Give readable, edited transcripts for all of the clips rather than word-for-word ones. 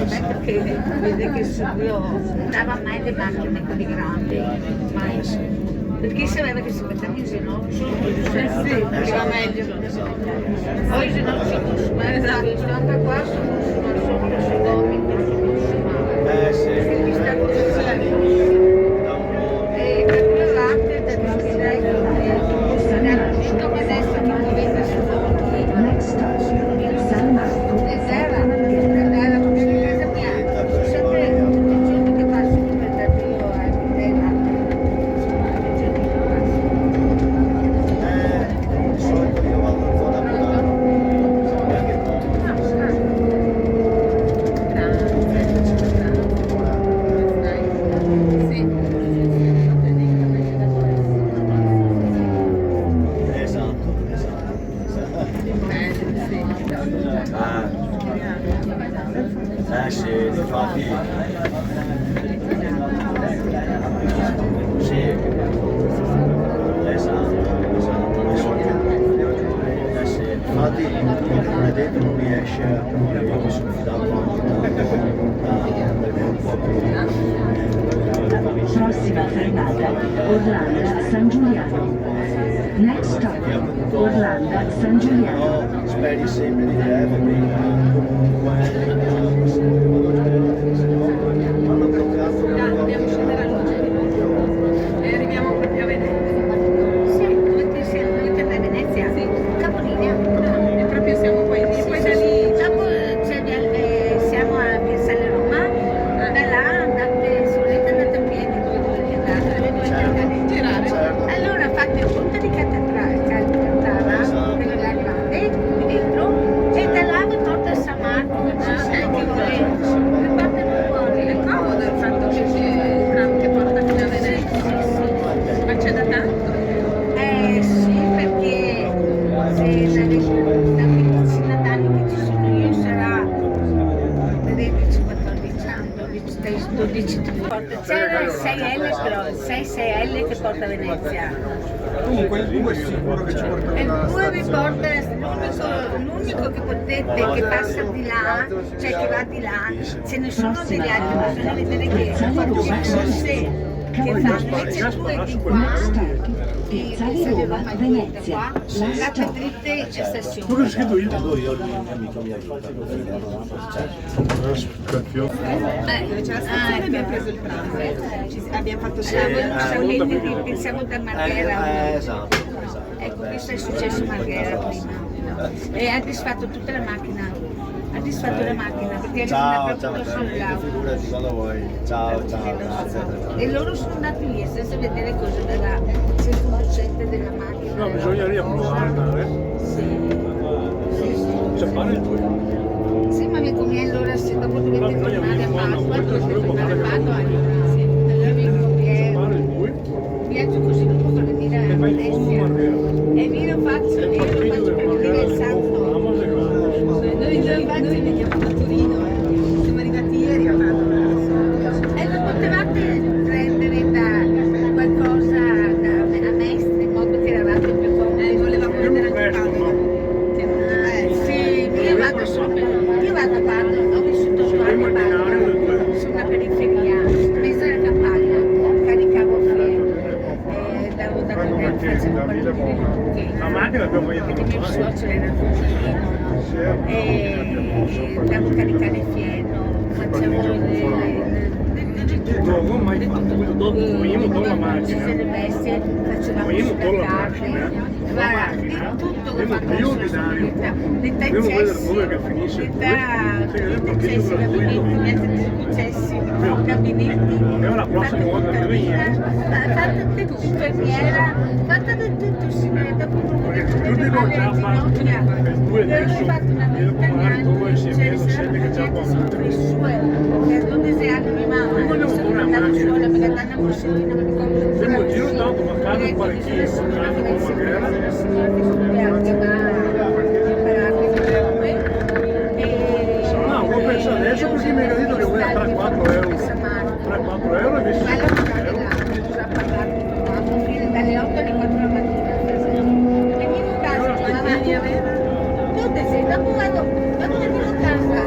perché vede che subito non dava mai le macchine così grandi, mai. Perché sapeva che si metteva in ginocchio, arriva meglio. Poi i ginocchi non si mettono, sto anche qua sono sopra sui gomiti, perché mi sta e calcolate da direi che hanno tutto ma adesso mi muovete su next station San Marco Terra perché casa mia sono sempre tutti i giorni che passo per dare io a Vitella sì, infatti sì, esatto, sì, infatti non è detto non riesce a io mi sono fidato anche dal gruppo. Prossima fermata Orlanda San Giuliano. Next stop Orlanda San Giuliano. Speri sempre di te perché dobbiamo scendere e arriviamo proprio a Venezia. Sì, dovete andare a Venezia? Sì. Capolinea? No, e proprio siamo poi lì. Poi da lì dopo siamo a Piazzale Roma, da là andate, se volete andate a piedi, dove dovete andare? Dove dovete andare? Girare. Allora fate il ponte di Calcantara, quella là grande, qui dentro, e da là vi porta a San Marco, che volete. Vi porta fuori. È comodo il fatto che c'è il tram che porta fino a Venezia. Sì. Ma c'è da tanto? Sì, perché se la medicina d'anni che ci sono io sarà 13-14 anni, 12 c'era il 6L però, il 6L che porta a Venezia. Comunque il 2 è sicuro che ci porta E il una 2 vi porta, l'unico che potete, che passa di là, cioè che va di là, ce ne sono degli altri, bisogna vedere che forse che fanno invece il 2 di qua, Piazzale Roma, Venezia. andate dritte in stazione. quello che scritto io. io l'amico mi aiuta Dove c'è la stazione abbiamo preso il tram, abbiamo fatto pensiamo da Marghera. Esatto. Ecco, questo è successo a Marghera prima. E ha disfatto tutta la macchina. Ha disfatto la macchina perché Ciao, era ciao, proprio sull'auto. figurati quando vuoi. Ciao, grazie. E loro sono andati lì senza vedere cosa della circonducente della macchina. No, bisogna riapprovare andare. C'è fare il 2. Sì, ma amico mio, allora se dopo dovete tornare a Padova, dovete tornare a Padova, allora sì. Allora amico mio, Fare il 2. viaggio così lungo per venire a Venezia. E io lo faccio per vedere il santo. Noi veniamo da Torino, siamo arrivati ieri a Padova. E lo potevate prendere da qualcosa a Mestre, in modo che eravate più comodi. Volevamo prendere anche a Padova. Sì, io vado a Padova, ho vissuto 8 anni a Padova, sulla periferia, mezzo alla campagna, caricavo fieno, davo da comer, facevo quello che La macchina abbiamo perché i miei suoceri erano cucino, e devo caricare fieno, facevo Non ho mai fatto quello dopo, dopo la macchina. le bestie, facevamo sulla carne, guarda, di tutto che ho fatto l'età incessi, gabinetti, niente di incessi, gabinetti, fatta tutta via, fatta tutto infermiera, fatta tutto signore, dopo tutte male le ginocchia, avevo fatto una vita neanche, c'era sempre sotto le sue, per 12 anni mia mamma, sono andata a scuola per andare a Morsolino, mi ricordo Siamo in giro tanto, ma casa parecchio, una signora che studia anche a imparare no, lo penso adesso perché mi hanno detto che vuoi a 3-4 euro. 3-4 euro e mi ma la giornata là, già parlato, dalle 8 alle 4 della mattina, venivo a casa, dove sei? Dopo venivo a casa,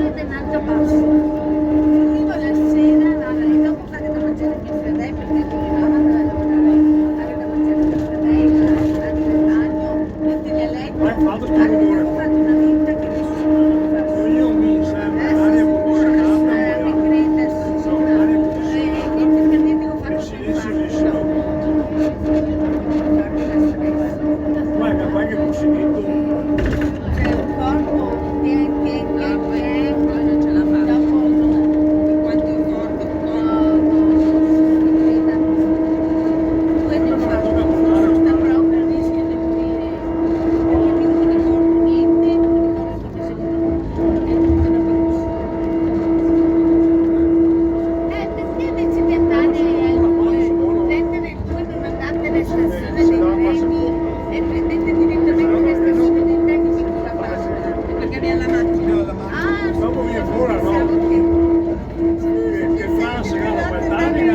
prende un altro passo. Arrivo la sera, dopo fare da mangiare mio fratello, perché arrivavano a lavorare, fare da mangiare mio fratello, andare nel bagno, mettere a letto. Abbiamo fatto una vita che nessuno non fa. Io mi sembra l'aria condizionata, Mi crede, sicuro. Niente per niente ho fatto silenzio. guarda Guarda che ho finito. c'è un corpo che poi non ce la fa. Dopo quanto è forte, quello fa sta proprio il rischio di morire, perché mi non ricordo niente, non ricordo come si chiama, è tutta una perché invece di andare prendere voi non andate alle stazioni dei treni e prendete direttamente le stazioni dei treni fino alla Pasqua, perché abbiamo la macchina. Ah, Dopo viene fuori, no? pensavo Che fa, si chiama Guardani,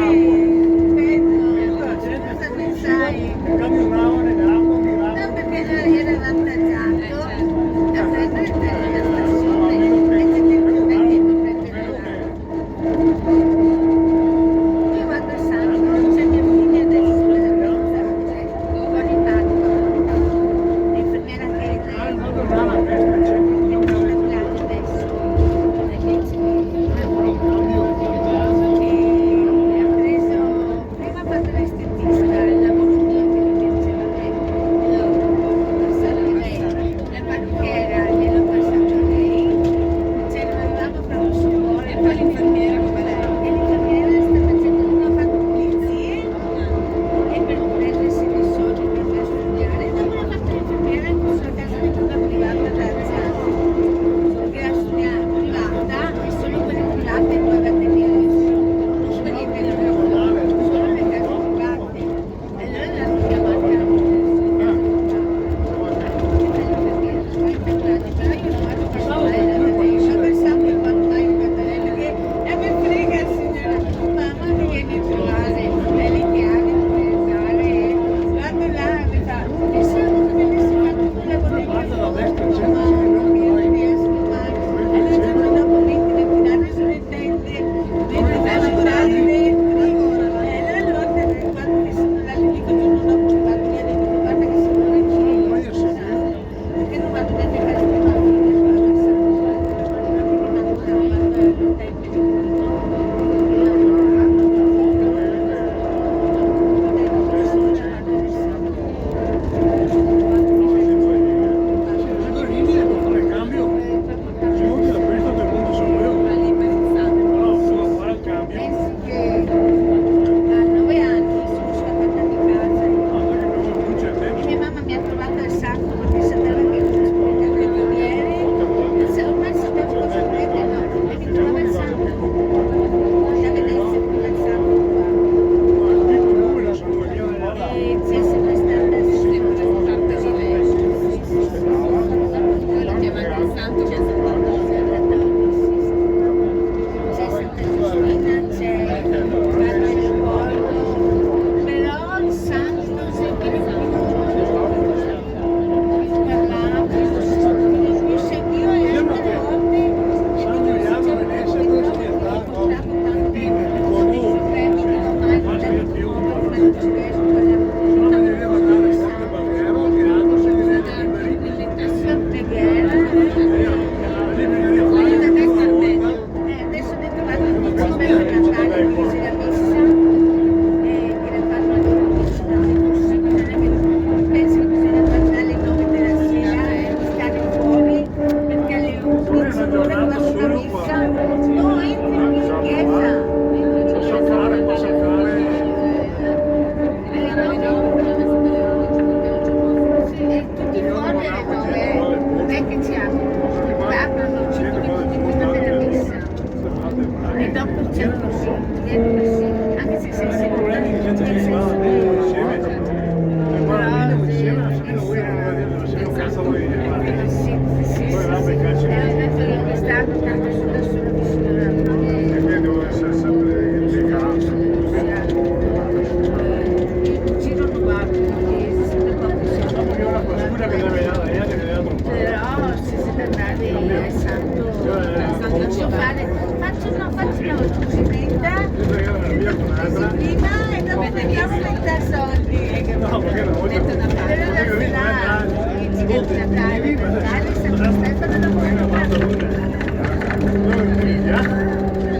cosa ne sai? camminavano in acqua, No, miravano. perché noi era avvantaggiato a prendere la stazione e che ti prendete io vado a Santo, c'è mia figlia adesso, l'infermiera che è lei, adesso, e ha preso, prima ha fatto l'estetista, il lavoro mio che mi piaceva a me, dopo passato a lei, la parrucchiera gliel'ho passato a lei, ce ne avevamo proprio su cuore, e poi l'infermiera come lei. E l'infermiera sta facendo, uno ha fatto pulizie e per prendersi dei soldi per studiare, e dopo l'ha fatto l'infermiera in questa casa di cura privata da anziani, che ha studiato privata e solo quelle private poi va a tenere, non quelli che non avevano, solo le case private. E allora l'hanno chiamata a però io non vado per lei, io pensavo che quando vai in lei perché è a me posso fare, faccio una cosiddetta, prima e dopo vediamo metà soldi. No, perché non voglio. Metto da parte. Natale, Santo Stefano non vuoi la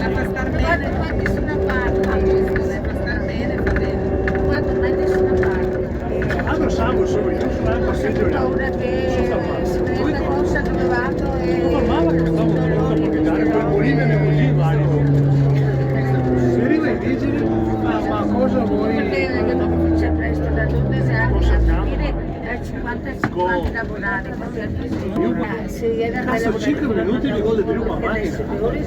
fa star bene. Quando nessuna parte. Fa star bene, fa bene. Quando mai nessuna parte. Altro salvo solo io, sono al passeggio. Ho paura che si veda rossa dove vado e... Non formava che stavo molto a capitare, quel Bolivia e così valido. Se arriva i vigili, ma cosa vuoi? Perché dopo comincia presto da 12 anni a finire ai 50-50 lavorare, se era Cazzo, 5 minuti di gol di prima avanti. le ore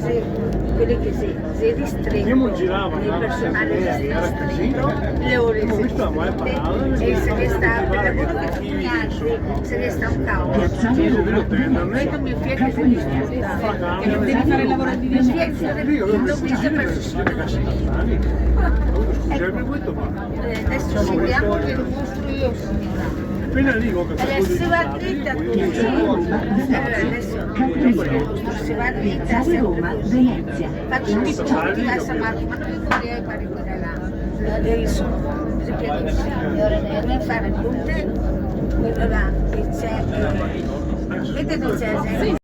quelli che si ristretto, Io girava, il personale era ristretto, le ore Abbiamo visto la mai parlare. e se ne sta, per lavoro che tutti gli altri, se ne sta un caos. Piazzale Roma, Vedo mio figlio che se ne sta. Che non devi fare il lavoro di Venezia. L'ho visto per adesso seguiamo che lo mostro io, signora. Appena dico che Adesso va dritta tutti. Adesso si va dritta. Piazzale Roma, Venezia. Faccio tutti diversa marca, ma non mi conviene fare quella là. Adesso, si piace il signore, deve fare tutte, quello là, che c'è, vedete c'è,